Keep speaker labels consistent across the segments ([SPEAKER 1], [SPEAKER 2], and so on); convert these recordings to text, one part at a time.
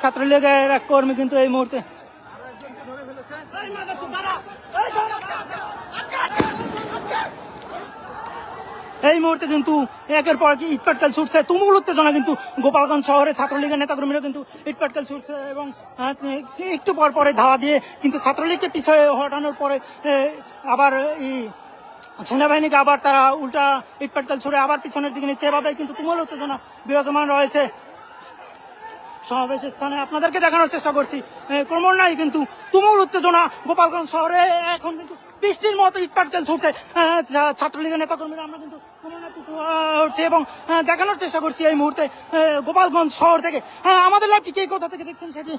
[SPEAKER 1] ছাত্রলীগের এক কর্মী কিন্তু এই মুহূর্তে কিন্তু একের পর ইটপাটকেল ছুটছে, তুমুল উত্তেজনা কিন্তু গোপালগঞ্জ শহরে ছাত্রলীগের নেতাকর্মীরা কিন্তু ইটপাটকেল ছুটছে এবং একটু পর পরে ধাওয়া দিয়ে কিন্তু ছাত্রলীগকে পিছিয়ে হটানোর পরে আবার সেনাবাহিনীকে আবার তারা উল্টা ইটপাটকেল ছুড়ে আবার পিছনের দিকে নিচ্ছে। এভাবে কিন্তু তুমুল উত্তেজনা বিরাজমান রয়েছে সমাবেশ স্থানে। আপনাদেরকে দেখানোর চেষ্টা করছি ক্রমান্বয়ে কিন্তু তুমুল উত্তেজনা গোপালগঞ্জ শহরে। এখন কিন্তু বৃষ্টির মতো ইটপাটকেল ছুটছে ছাত্রলীগের নেতাকর্মীরা। আমরা কিন্তু উঠছে এবং দেখানোর চেষ্টা করছি এই মুহূর্তে গোপালগঞ্জ শহর থেকে। আমাদের লাইভটি কে কোথা থেকে দেখছেন সেটি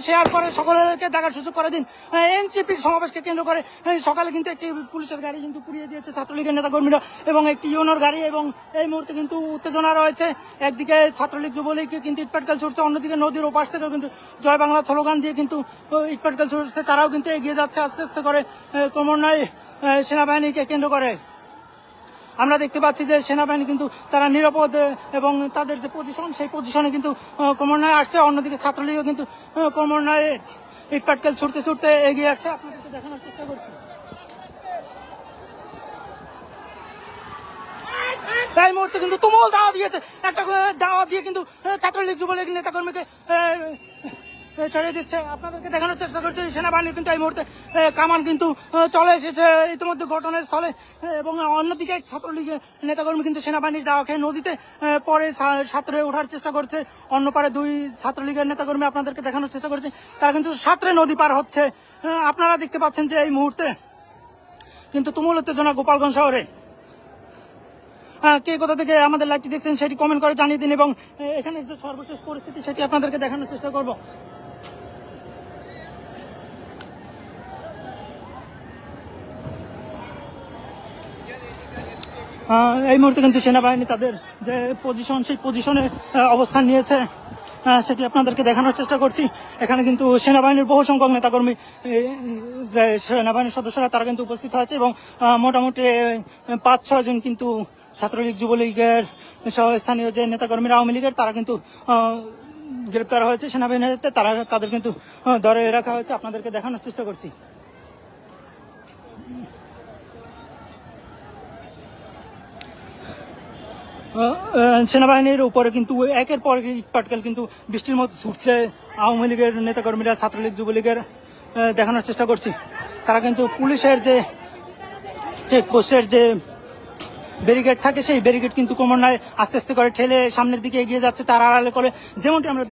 [SPEAKER 1] শেয়ার করে সকলকে দেখার সুযোগ করে দিন। এনসিপির সমাবেশকে কেন্দ্র করে সকালে কিন্তু একটি পুলিশের গাড়ি কিন্তু পুড়িয়ে দিয়েছে ছাত্রলীগের নেতাকর্মীরা এবং একটি ইউনোর গাড়ি, এবং এই মুহূর্তে কিন্তু উত্তেজনা রয়েছে। একদিকে ছাত্রলীগ যুবলীগ কিন্তু ইটপাটকেল ছুটছে, অন্যদিকে নদীর ওপাশ থেকেও কিন্তু জয় বাংলা স্লোগান দিয়ে কিন্তু ইটপাটকেল ছুটছে। তারাও কিন্তু এগিয়ে যাচ্ছে আস্তে আস্তে করে ক্রমান্বয়ে সেনাবাহিনীকে কেন্দ্র করে। আমরা দেখতে পাচ্ছি যে সেনাবাহিনী কিন্তু তারা নিরাপদ এবং তাদের যে পজিশন সেই পজিশনে কিন্তু ক্রমান্বয়ে আসছে। অন্যদিকে ছাত্রলীগও কিন্তু ক্রমান্বয়ে ইটপাটকেল ছুটতে ছুটতে এগিয়ে আসছে। আপনাদেরকে দেখানোর চেষ্টা করছি। এই মুহূর্তে কিন্তু তুমুল দাওয়া দিয়েছে, একটা দাওয়া দিয়ে কিন্তু ছাত্রলীগ যুবলীগ নেতাকর্মীকে ছড়িয়ে দিচ্ছে। আপনাদেরকে দেখানোর চেষ্টা করছি সেনাবাহিনীর কিন্তু এই মুহূর্তে কামান কিন্তু চলে এসেছে ইতিমধ্যে ঘটনাস্থলে, এবং অন্যদিকে ছাত্রলীগের নেতাকর্মী কিন্তু সেনাবাহিনীর দাওয়া খেয়ে নদীতে পরে সাঁতরে ওঠার চেষ্টা করছে। অন্য পারে দুই ছাত্রলীগের নেতাকর্মী আপনাদেরকে দেখানোর চেষ্টা করছে, তারা কিন্তু সাঁতরে নদী পার হচ্ছে। আপনারা দেখতে পাচ্ছেন যে এই মুহূর্তে কিন্তু তুমুল উত্তেজনা গোপালগঞ্জ শহরে। কে কোথা থেকে আমাদের লাইভটি দেখছেন সেটি কমেন্ট করে জানিয়ে দিন, এবং এখানে যে সর্বশেষ পরিস্থিতি সেটি আপনাদেরকে দেখানোর চেষ্টা করব। এই মুহূর্তে কিন্তু সেনাবাহিনী তাদের যে পজিশন সেই পজিশনে অবস্থান নিয়েছে সেটি আপনাদেরকে দেখানোর চেষ্টা করছি। এখানে কিন্তু সেনাবাহিনীর বহু সংখ্যক নেতাকর্মী, যে সেনাবাহিনীর সদস্যরা তারা কিন্তু উপস্থিত হয়েছে, এবং মোটামুটি 5-6 জন কিন্তু ছাত্রলীগ যুবলীগের সহ স্থানীয় যে নেতাকর্মীরা আওয়ামী লীগের তারা কিন্তু গ্রেপ্তার হয়েছে সেনাবাহিনীতে। তাদের কিন্তু ধরে রাখা হয়েছে। আপনাদেরকে দেখানোর চেষ্টা করছি। সেনাবাহিনীর উপরে কিন্তু একের পর ইটপাটকেল কিন্তু বৃষ্টির মতো ছুটছে আওয়ামী লীগের নেতাকর্মীরা, ছাত্রলীগ যুবলীগের। দেখানোর চেষ্টা করছি তারা কিন্তু পুলিশের যে চেকপোস্টের যে ব্যারিকেড থাকে সেই ব্যারিকেড কিন্তু ক্রমান্বয়ে আস্তে আস্তে করে ঠেলে সামনের দিকে এগিয়ে যাচ্ছে। তারা আড়ালে করে যেমনটি আমরা